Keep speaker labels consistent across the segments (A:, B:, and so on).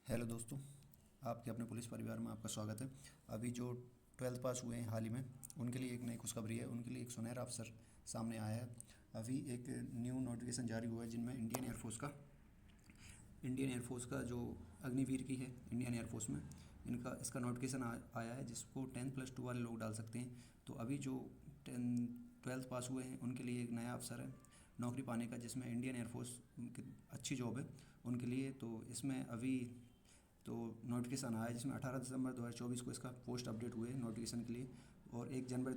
A: Hello दोस्तों, आपके अपने पुलिस परिवार में आपका स्वागत है। अभी जो 12th पास हुए हैं हाल ही में, उनके लिए एक नई खुशखबरी है। उनके लिए एक सुनहरा अवसर सामने आया है। अभी एक न्यू नोटिफिकेशन जारी हुआ है जिनमें इंडियन एयरफोर्स का जो अग्निवीर की है इंडियन एयरफोर्स में, इसका नोटिफिकेशन आया है जिसको 10+2 वाले लोग डाल सकते हैं। तो अभी जो 12th पास हुए हैं उनके लिए एक नया अवसर है नौकरी पाने का, जिसमें इंडियन एयरफोर्स की अच्छी जॉब है उनके लिए। तो इसमें अभी तो नोटिफिकेशन आया है जिसमें 18 दिसंबर 2024 को इसका पोस्ट अपडेट हुए नोटिफिकेशन के लिए, और 1 जनवरी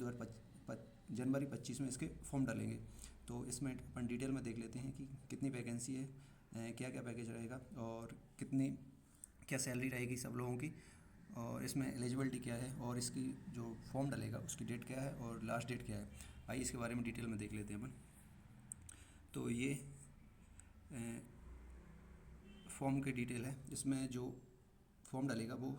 A: 25 में इसके फॉर्म डालेंगे। तो इसमें अपन डिटेल में देख लेते हैं कि कितनी वैकेंसी है, क्या क्या पैकेज रहेगा और कितनी क्या सैलरी रहेगी सब लोगों की, और इसमें एलिजिबिलिटी क्या है, और इसकी जो फॉर्म डलेगा उसकी डेट क्या है और लास्ट डेट क्या है। आइए इसके बारे में डिटेल में देख लेते हैं अपन। तो ये फॉर्म की डिटेल है। इसमें जो फॉर्म डालेगा वो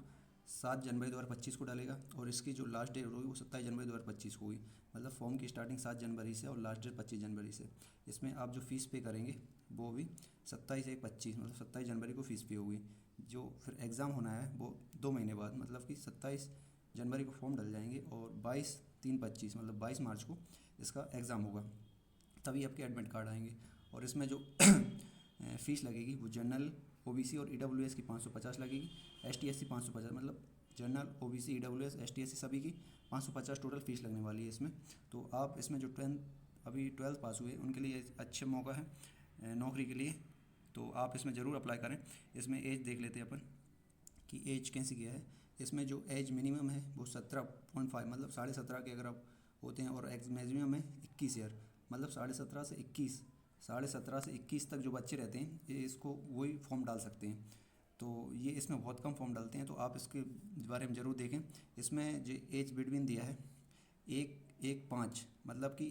A: 7 जनवरी 2025 को डालेगा, और इसकी जो लास्ट डेट होगी वो 27 जनवरी 2025 को होगी। मतलब फॉर्म की स्टार्टिंग 7 जनवरी से और लास्ट डेट 25 जनवरी से। इसमें आप जो फ़ीस पे करेंगे वो भी 27/1/25, मतलब 27 जनवरी को फ़ीस पे होगी। जो फिर एग्ज़ाम होना है वो 2 महीने बाद, मतलब कि 27 जनवरी को फॉर्म डल जाएंगे और 22/3/25 मतलब 22 मार्च को इसका एग्ज़ाम होगा, तभी आपके एडमिट कार्ड आएंगे। और इसमें जो फ़ीस लगेगी वो जनरल, ओबीसी और ईडब्ल्यूएस की 550 लगेगी, एसटी एससी 550, मतलब general, OBC, EWS, ST SC सभी की 550 टोटल फ़ीस लगने वाली है इसमें। तो आप इसमें जो अभी 12th पास हुए उनके लिए अच्छे मौका है नौकरी के लिए। तो आप इसमें ज़रूर अप्लाई करें। इसमें एज देख लेते हैं अपन कि एज कैसी क्या है। इसमें जो एज मिनिमम है वो 17.5, मतलब 17.5 के अगर आप होते हैं, और एज मैक्सिमम है 21 ईयर, मतलब 17.5 से 21, 17.5 से 21 तक जो बच्चे रहते हैं ये इसको वही फॉर्म डाल सकते हैं। तो ये इसमें बहुत कम फॉर्म डालते हैं, तो आप इसके बारे में ज़रूर देखें। इसमें जो एज बिटवीन दिया है 1/5, मतलब कि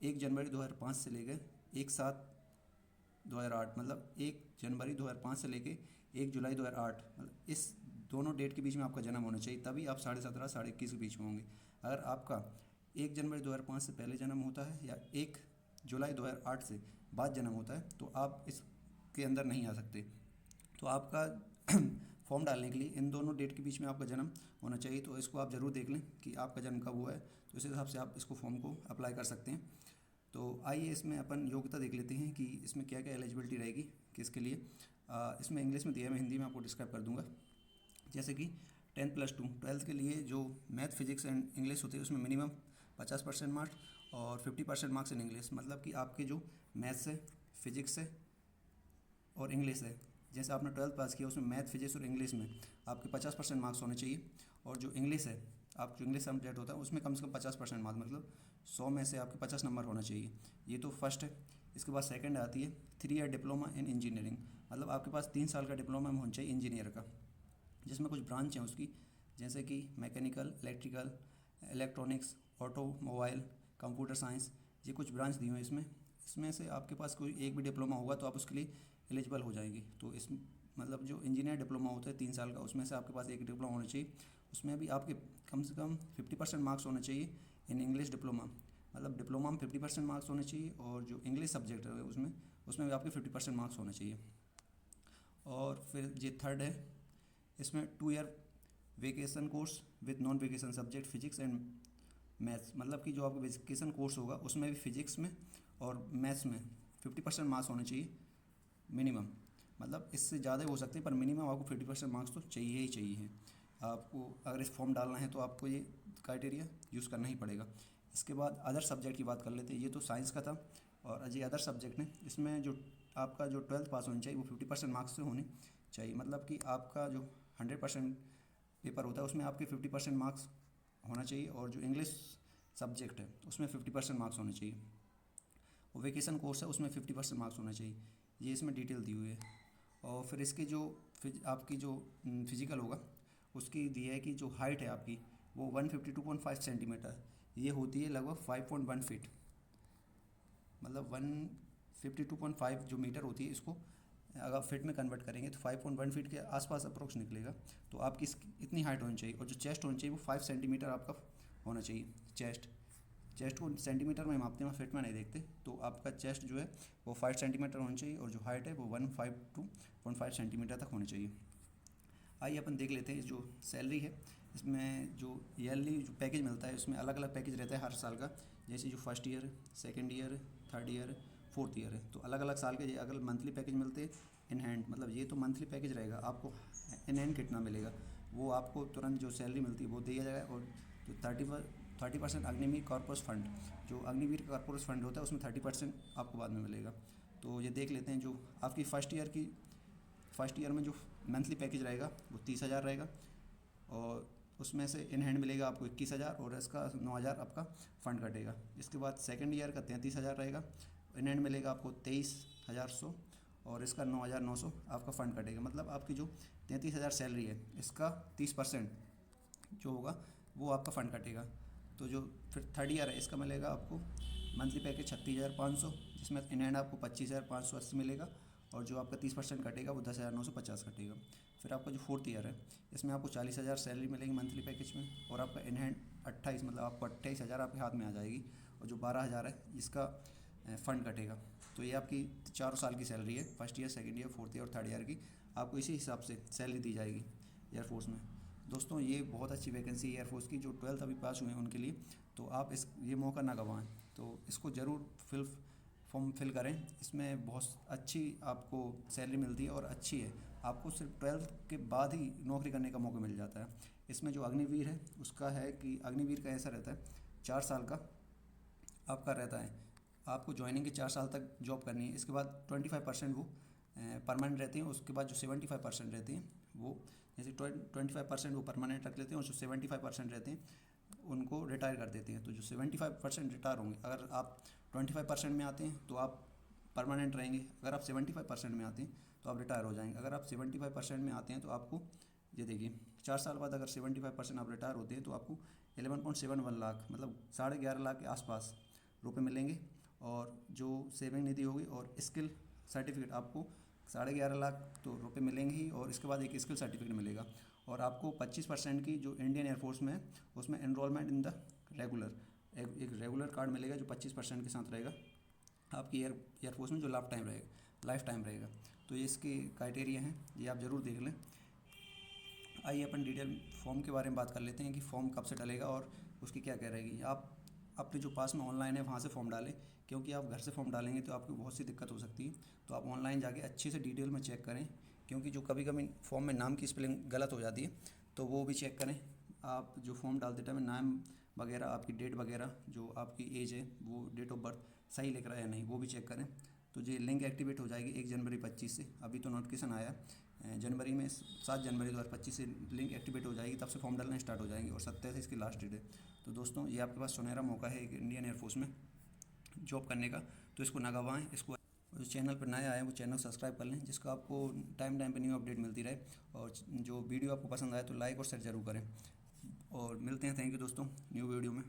A: 1 जनवरी 2005 से लेकर 1/7/2008, मतलब 1 जनवरी 2005 से लेके 1 जुलाई 2008, मतलब इस दोनों डेट के बीच में आपका जन्म होना चाहिए, तभी आप 17.5 21 के बीच में होंगे। अगर आपका 1 जनवरी 2005 से पहले जन्म होता है या 1 जुलाई 2008 से बाद जन्म होता है तो आप इसके अंदर नहीं आ सकते। तो आपका फॉर्म डालने के लिए इन दोनों डेट के बीच में आपका जन्म होना चाहिए। तो इसको आप ज़रूर देख लें कि आपका जन्म कब हुआ है, तो इस हिसाब से आप इसको फॉर्म को अप्लाई कर सकते हैं। तो आइए इसमें अपन योग्यता देख लेते हैं कि इसमें क्या क्या एलिजिबिलिटी रहेगी किसके लिए। इसमें इंग्लिश में दिया है, मैं हिंदी में आपको डिस्क्राइब कर दूंगा। जैसे कि 10+2 12th के लिए जो मैथ, फिजिक्स एंड इंग्लिश होती है उसमें मिनिमम 50% मार्क्स और 50% मार्क्स इन इंग्लिश, मतलब कि आपके जो मैथ्स है, फिजिक्स है और इंग्लिश है, जैसे आपने 12th पास किया उसमें मैथ, फिजिक्स और इंग्लिश में आपके 50% मार्क्स होने चाहिए। और जो इंग्लिश है, आप जो इंग्लिश सब्जेक्ट होता है उसमें कम से कम 50% मार्क्स, मतलब 100 में से आपके 50 नंबर होना चाहिए। ये तो फर्स्ट है। इसके बाद सेकंड आती है 3 ईयर डिप्लोमा इन इंजीनियरिंग, मतलब आपके पास 3 साल का डिप्लोमा होना चाहिए इंजीनियर का, जिसमें कुछ ब्रांच हैं उसकी, जैसे कि mechanical, electrical, electronics, automobile, computer science, ये कुछ ब्रांच दी हुई हैं इसमें। इसमें से आपके पास कोई एक भी डिप्लोमा होगा तो आप उसके लिए एलिजिबल हो जाएंगे। तो इस मतलब जो इंजीनियर डिप्लोमा होता है 3 साल का, उसमें से आपके पास एक डिप्लोमा होना चाहिए। उसमें भी आपके कम से कम 50% मार्क्स होने चाहिए इन इंग्लिश डिप्लोमा, मतलब डिप्लोमा में 50% मार्क्स होने चाहिए, और जो इंग्लिश सब्जेक्ट है उसमें भी आपके 50% मार्क्स होने चाहिए। और फिर ये थर्ड है, इसमें 2 year vacation course with non vacation subject physics and maths, मतलब कि जो आपका वेकेशन कोर्स होगा उसमें भी फिजिक्स में और मैथ्स में 50% मार्क्स होने चाहिए मिनिमम, मतलब इससे ज़्यादा हो सकते हैं पर मिनिमम आपको 50% मार्क्स तो चाहिए ही चाहिए। आपको अगर इस फॉर्म डालना है तो आपको ये क्राइटेरिया यूज़ करना ही पड़ेगा। इसके बाद अदर सब्जेक्ट की बात कर लेते हैं। ये तो साइंस का था, और ये अदर सब्जेक्ट ने, इसमें जो आपका जो 12th पास होनी चाहिए वो 50% मार्क्स से होनी चाहिए, मतलब कि आपका जो 100% पेपर होता है उसमें आपके 50% मार्क्स होना चाहिए, और जो इंग्लिश सब्जेक्ट है उसमें 50% मार्क्स होने चाहिए, और वेकेशन कोर्स है उसमें 50% मार्क्स होना चाहिए। ये इसमें डिटेल दी हुई है। और फिर इसकी जो आपकी जो फिजिकल होगा उसकी दी है कि जो हाइट है आपकी वो 152.5 सेंटीमीटर, ये होती है लगभग 5.1 फीट, मतलब 152.5 जो मीटर होती है, इसको अगर फिट में कन्वर्ट करेंगे तो 5.1 फीट के आसपास अप्रोक्स निकलेगा। तो आपकी इतनी हाइट होनी चाहिए, और जो चेस्ट होनी चाहिए वो 5 सेंटीमीटर आपका होना चाहिए चेस्ट। चेस्ट को सेंटीमीटर में मापते हैं, फिट में नहीं देखते। तो आपका चेस्ट जो है वो 5 सेंटीमीटर होना चाहिए और जो हाइट है वो 1.5 to 1.5 सेंटीमीटर तक होनी चाहिए। आइए अपन देख लेते हैं जो सैलरी है, इसमें जो ईयरली जो पैकेज मिलता है उसमें अलग अलग पैकेज रहता है हर साल का। जैसे जो first year, second year, third year, fourth year है, तो अलग अलग साल के अगर मंथली पैकेज मिलते हैं इन हैंड, मतलब ये तो मंथली पैकेज रहेगा, आपको इन हैंड कितना मिलेगा वो आपको तुरंत जो सैलरी मिलती है वो दिया जाएगा। और जो 30% अग्निवीर कॉर्पोरेट फंड, जो अग्निवीर कॉर्पोरेट फंड होता है उसमें 30% आपको बाद में मिलेगा। तो ये देख लेते हैं जो आपकी फर्स्ट ईयर में जो मंथली पैकेज रहेगा वो 30,000 रहेगा, और उसमें से इन हैंड मिलेगा आपको 21,000 और इसका 9,000 आपका फ़ंड कटेगा। इसके बाद सेकंड ईयर का 33,000 रहेगा, इन हैंड मिलेगा आपको 23,100 और इसका 9,900 आपका फ़ंड कटेगा। मतलब आपकी जो 33,000 सैलरी है इसका 30% जो होगा वो आपका फ़ंड कटेगा। तो जो फिर थर्ड ईयर है इसका मिलेगा आपको मंथली पैकेज 36,500, जिसमें इन हैंड आपको 25,580 मिलेगा और जो आपका 30% कटेगा वो 10,950 कटेगा। फिर आपका जो फोर्थ ईयर है इसमें आपको 40,000 सैलरी मिलेगी मंथली पैकेज में, और आपका इन हैंड 28, मतलब आपको 28,000 आपके हाथ में आ जाएगी, और जो 12,000 है इसका फ़ंड कटेगा। तो ये आपकी 4 साल की सैलरी है, first year, second year, fourth year और थर्ड ईयर की, आपको इसी हिसाब से सैलरी दी जाएगी एयरफोर्स में। दोस्तों ये बहुत अच्छी वैकेंसी है एयरफोर्स की, जो 12th अभी पास हुए हैं उनके लिए, तो आप ये मौका ना गंवाएं। तो इसको ज़रूर फॉर्म फिल करें, इसमें बहुत अच्छी आपको सैलरी मिलती है और अच्छी है। आपको सिर्फ 12th के बाद ही नौकरी करने का मौका मिल जाता है। इसमें जो अग्निवीर है उसका है कि अग्निवीर का ऐसा रहता है 4 साल का आपका रहता है, आपको ज्वाइनिंग के 4 साल तक जॉब करनी है। इसके बाद 25% वो परमानेंट रहते हैं, उसके बाद जो 75% रहते हैं वो, जैसे 25% वो परमानेंट रख लेते हैं और जो 75% रहते हैं उनको रिटायर कर देते हैं। तो जो 75% रिटायर होंगे, अगर आप 25% में आते हैं तो आप परमानेंट रहेंगे, अगर आप 75% में आते हैं तो आप रिटायर हो जाएंगे। अगर आप 75% में आते हैं तो आपको ये देखिए 4 साल बाद अगर 75% आप रिटायर होते हैं तो आपको 11.71 लाख, मतलब 11.5 लाख के आसपास रुपए मिलेंगे। और जो सेविंग निधि होगी और स्किल सर्टिफिकेट आपको 11.5 लाख तो रुपये मिलेंगे ही, और इसके बाद एक स्किल सर्टिफिकेट मिलेगा। और आपको 25% की जो इंडियन एयरफोर्स में है उसमें एनरोलमेंट इन द रेगुलर, एक रेगुलर कार्ड मिलेगा जो 25% के साथ रहेगा आपकी एयरफोर्स में, जो लाइफ टाइम रहेगा। तो ये इसके क्राइटेरिया हैं, ये आप ज़रूर देख लें। आइए अपन डिटेल फॉर्म के बारे में बात कर लेते हैं कि फॉर्म कब से डलेगा और उसकी क्या क्या रहेगी। आप अपने जो पास में ऑनलाइन है वहाँ से फॉर्म डालें, क्योंकि आप घर से फॉर्म डालेंगे तो आपको बहुत सी दिक्कत हो सकती है। तो आप ऑनलाइन जाके अच्छे से डिटेल में चेक करें, क्योंकि जो कभी कभी फॉर्म में नाम की स्पेलिंग गलत हो जाती है तो वो भी चेक करें। आप जो फॉर्म डालते टाइम नाम वगैरह, आपकी डेट वगैरह, जो आपकी एज है वो डेट ऑफ बर्थ सही लिख रहा है या नहीं वो भी चेक करें। तो ये लिंक एक्टिवेट हो जाएगी 1 जनवरी 2025 से। अभी तो नोटिफिकेशन आया जनवरी में, 7 जनवरी 2025 से लिंक एक्टिवेट हो जाएगी, तब से फॉर्म डालना स्टार्ट हो जाएंगे और 27 से इसकी लास्ट डेट है। तो दोस्तों ये आपके पास सुनहरा मौका है एक इंडियन एयरफोर्स में जॉब करने का, तो इसको ना गंवाएं। इसको जो चैनल पर नया आए वो चैनल सब्सक्राइब कर लें, जिसको आपको टाइम पे न्यू अपडेट मिलती रहे। और जो वीडियो आपको पसंद आए तो लाइक और शेयर जरूर करें। और मिलते हैं, थैंक यू दोस्तों, न्यू वीडियो में।